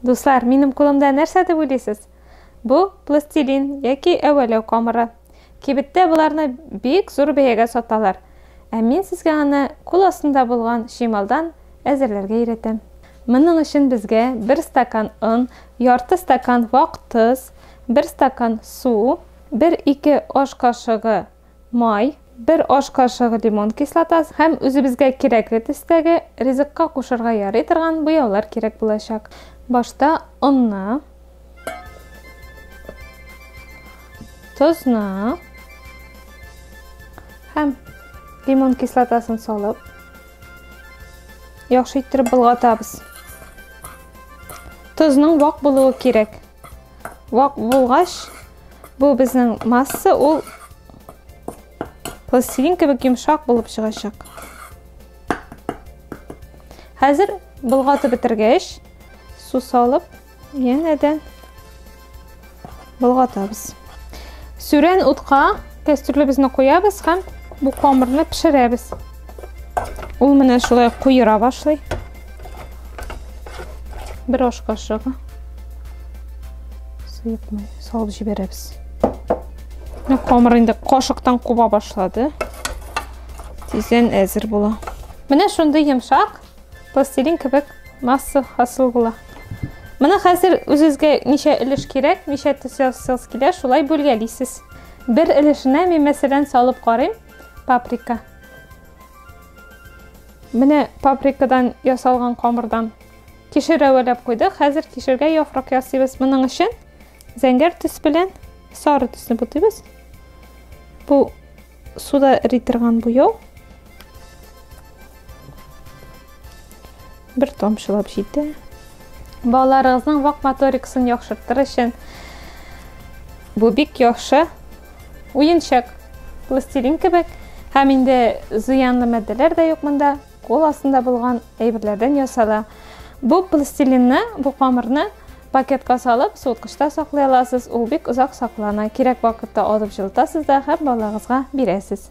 Дуслар, минем кулымда нәрсә дип уйлыйсыз? Бу пластилин яки әвәләү камыры. Кибеттә буларны бик зур бәягә саталар. Ә мин сезгә аны кул астында булган шималдан әзерләргә өйрәтәм. Моның өчен безгә 1 стакан он, ярты стакан вак тоз, 1 стакан су, 1-2 аш кашыгы май, 1 аш кашыгы лимон кислотасы һәм үзебезгә кирәкле төстәге ризыкка кушырга ярый торган буяулар кирәк булачак. Башта онны, тозны һәм лимон кислотасын салып, яхшы иттереп болгатабыз. Тозның вак булуы кирәк. Вак булгач, бу безнең масса ул пластилин кебек йомшак булып чыгачак. Хәзер болгатып бетергәч, су салып, янәдән болгатабыз. Сүрән утка кастрюлебезне куябыз һәм бу камырны пешерәбез. Ул менә шулай куера башлый. 1 аш кашыгы сыйпмай салып җибәрәбез. Камыр инде кашыктан куба башлады. Тиздән әзер була. Менә шундый йомшак пластилин кебек масса хасыл була. Менә хәзер үзегезгә ничә өлеш кирәк, ничә төс килә, шулай бүлгәлисез. 1 өлешенә мин мәсәлән салып карыйм паприка. Менә паприкадан ясалган камырдан кишер әвәләп куйдык. Хәзер кишергә яфрак ясыйбыз. Моның өчен зәңгәр төс белән сары төсне бутыйбыз. Бу суда эритерган буяу. 1 тамчылап җитә. Балаларыгызның вак моторикасын яхшыртыр өчен бу бик яхшы уенчак. Пластилин кебек. Һәм инде зыянлы матдәләр дә юк монда. Кул астында булган әйберләрдән ясала. Бу пластилинны, бу камырны пакетка салып, суыткычта саклый аласыз. Ул бик озак саклана. Кирәк вакытта алып җылытасыз да һәм балагызга бирәсез.